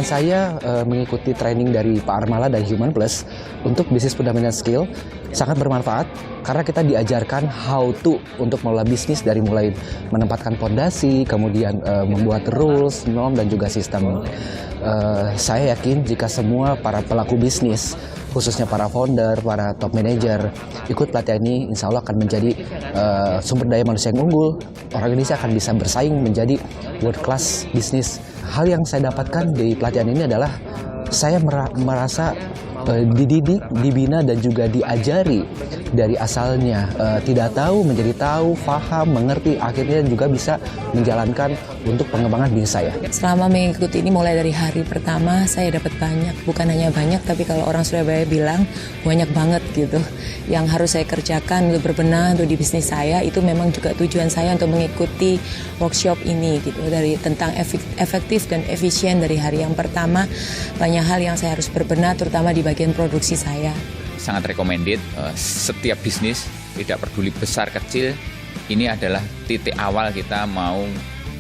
saya mengikuti training dari Pak Armala dari Human Plus untuk bisnis fundamental skill sangat bermanfaat karena kita diajarkan how to untuk mengelola bisnis dari mulai menempatkan fondasi, kemudian membuat rules, norm, dan juga sistem. Saya yakin jika semua para pelaku bisnis, khususnya para founder, para top manager, ikut pelatihan ini, insya Allah akan menjadi sumber daya manusia yang unggul. Orang Indonesia akan bisa bersaing menjadi world class bisnis. Hal yang saya dapatkan di pelatihan ini adalah saya merasa dididik, dibina, dan juga diajari dari asalnya. Tidak tahu menjadi tahu, paham, mengerti, akhirnya juga bisa menjalankan untuk pengembangan bisnis saya. Selama mengikuti ini mulai dari hari pertama saya dapat banyak, bukan hanya banyak tapi kalau orang Surabaya bilang banyak banget gitu. Yang harus saya kerjakan untuk berbenah untuk di bisnis saya, itu memang juga tujuan saya untuk mengikuti workshop ini gitu. Dari tentang efektif dan efisien dari hari yang pertama, banyak hal yang saya harus berbenah terutama di bagian produksi saya. Sangat recommended, setiap bisnis tidak peduli besar kecil, ini adalah titik awal kita mau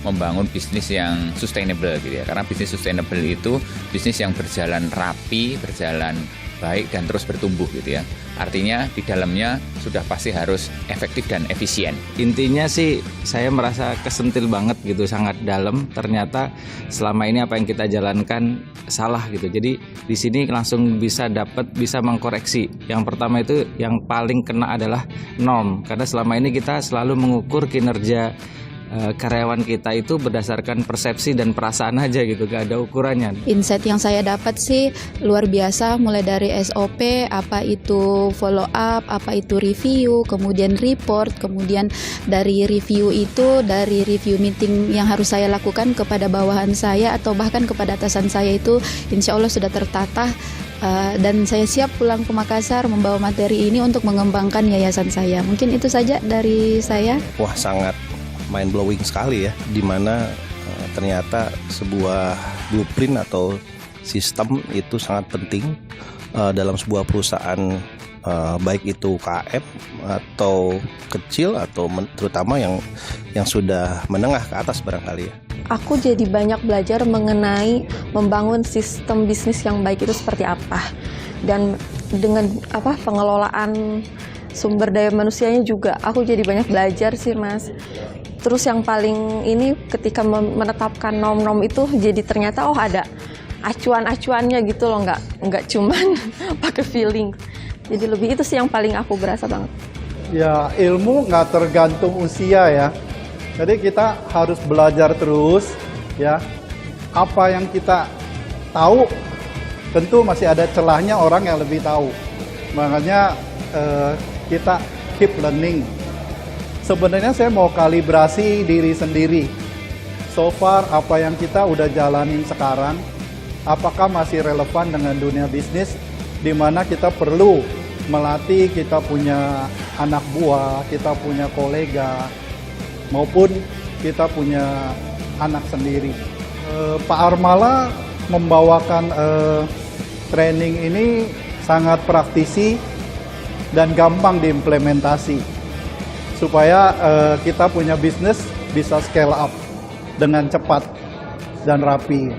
membangun bisnis yang sustainable gitu ya. Karena bisnis sustainable itu bisnis yang berjalan rapi, berjalan baik dan terus bertumbuh gitu ya. Artinya di dalamnya sudah pasti harus efektif dan efisien. Intinya sih saya merasa kesentil banget gitu, sangat dalam. Ternyata selama ini apa yang kita jalankan salah gitu. Jadi di sini langsung bisa mengkoreksi. Yang pertama itu yang paling kena adalah norm. Karena selama ini kita selalu mengukur kinerja karyawan kita itu berdasarkan persepsi dan perasaan aja gitu, gak ada ukurannya. Insight yang saya dapat sih luar biasa, mulai dari SOP, apa itu follow up, apa itu review, kemudian report, kemudian dari review itu, dari review meeting yang harus saya lakukan kepada bawahan saya atau bahkan kepada atasan saya itu insya Allah sudah tertata. Dan saya siap pulang ke Makassar membawa materi ini untuk mengembangkan yayasan saya. Mungkin itu saja dari saya. Wah, sangat mind blowing sekali ya, dimana ternyata sebuah blueprint atau sistem itu sangat penting dalam sebuah perusahaan, baik itu KM atau kecil atau terutama yang sudah menengah ke atas barangkali ya. Aku jadi banyak belajar mengenai membangun sistem bisnis yang baik itu seperti apa, dan dengan pengelolaan sumber daya manusianya juga aku jadi banyak belajar sih Mas. Terus yang paling ini ketika menetapkan nom-nom itu jadi ternyata ada acuan-acuannya gitu loh, nggak cuman pakai feeling. Jadi lebih itu sih yang paling aku berasa banget. Ya, ilmu nggak tergantung usia ya. Jadi kita harus belajar terus ya. Apa yang kita tahu tentu masih ada celahnya orang yang lebih tahu. Makanya kita keep learning. Sebenarnya saya mau kalibrasi diri sendiri. So far apa yang kita udah jalanin sekarang, apakah masih relevan dengan dunia bisnis, di mana kita perlu melatih, kita punya anak buah, kita punya kolega, maupun kita punya anak sendiri. Pak Armala membawakan training ini sangat praktisi dan gampang diimplementasi, supaya kita punya bisnis bisa scale up dengan cepat dan rapi.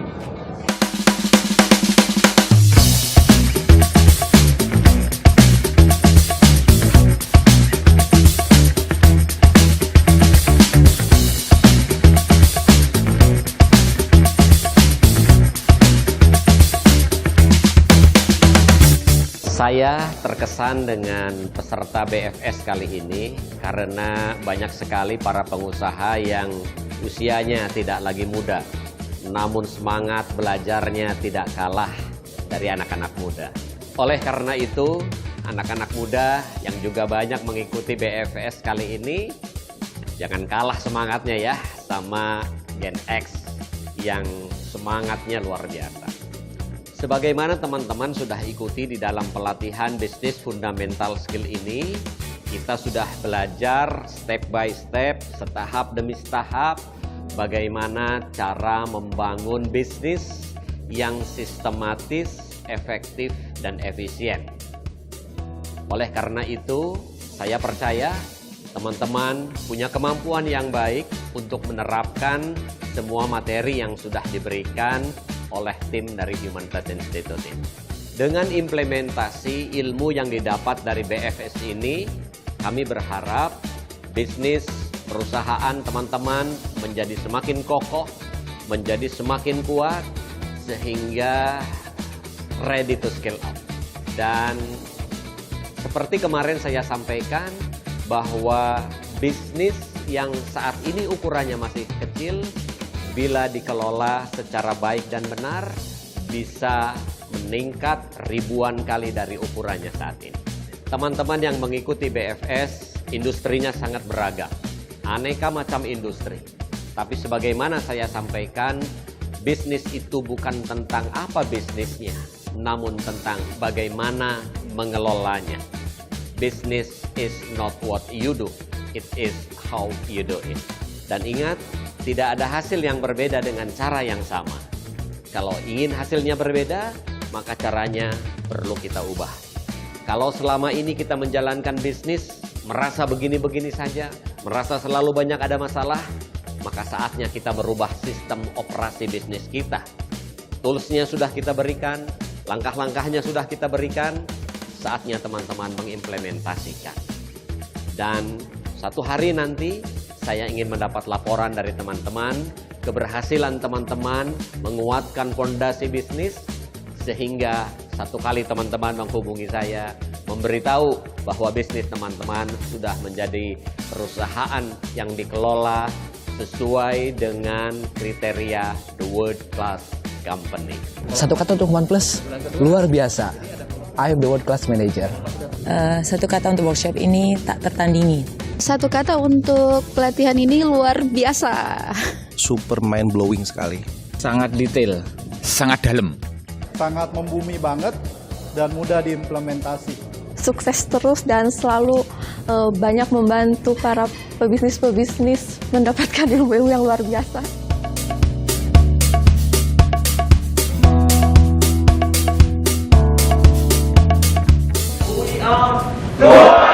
Saya terkesan dengan peserta BFS kali ini karena banyak sekali para pengusaha yang usianya tidak lagi muda, namun semangat belajarnya tidak kalah dari anak-anak muda. Oleh karena itu, anak-anak muda yang juga banyak mengikuti BFS kali ini, jangan kalah semangatnya ya sama Gen X yang semangatnya luar biasa. Sebagaimana teman-teman sudah ikuti di dalam pelatihan bisnis fundamental skill ini, kita sudah belajar step by step, setahap demi setahap, bagaimana cara membangun bisnis yang sistematis, efektif, dan efisien. Oleh karena itu, saya percaya teman-teman punya kemampuan yang baik untuk menerapkan semua materi yang sudah diberikan oleh tim dari Human Touch Institute ini. Dengan implementasi ilmu yang didapat dari BFS ini, kami berharap bisnis perusahaan teman-teman menjadi semakin kokoh, menjadi semakin kuat, sehingga ready to scale up. Dan seperti kemarin saya sampaikan bahwa bisnis yang saat ini ukurannya masih kecil, bila dikelola secara baik dan benar, bisa meningkat ribuan kali dari ukurannya saat ini. Teman-teman yang mengikuti BFS, industrinya sangat beragam, aneka macam industri. Tapi sebagaimana saya sampaikan, bisnis itu bukan tentang apa bisnisnya, namun tentang bagaimana mengelolanya. Business is not what you do, it is how you do it. Dan ingat, tidak ada hasil yang berbeda dengan cara yang sama. Kalau ingin hasilnya berbeda, maka caranya perlu kita ubah. Kalau selama ini kita menjalankan bisnis, merasa begini-begini saja, merasa selalu banyak ada masalah, maka saatnya kita merubah sistem operasi bisnis kita. Toolsnya sudah kita berikan, langkah-langkahnya sudah kita berikan, saatnya teman-teman mengimplementasikan. Dan satu hari nanti saya ingin mendapat laporan dari teman-teman, keberhasilan teman-teman menguatkan fondasi bisnis, sehingga satu kali teman-teman menghubungi saya, memberitahu bahwa bisnis teman-teman sudah menjadi perusahaan yang dikelola sesuai dengan kriteria the world class company. Satu kata untuk Human Plus, luar biasa. I am the world class manager. Satu kata untuk workshop ini, tak tertandingi. Satu kata untuk pelatihan ini, luar biasa. Super mind blowing sekali. Sangat detail. Sangat dalam. Sangat membumi banget dan mudah diimplementasi. Sukses terus dan selalu banyak membantu para pebisnis-pebisnis mendapatkan ilmu-ilmu yang luar biasa. Go!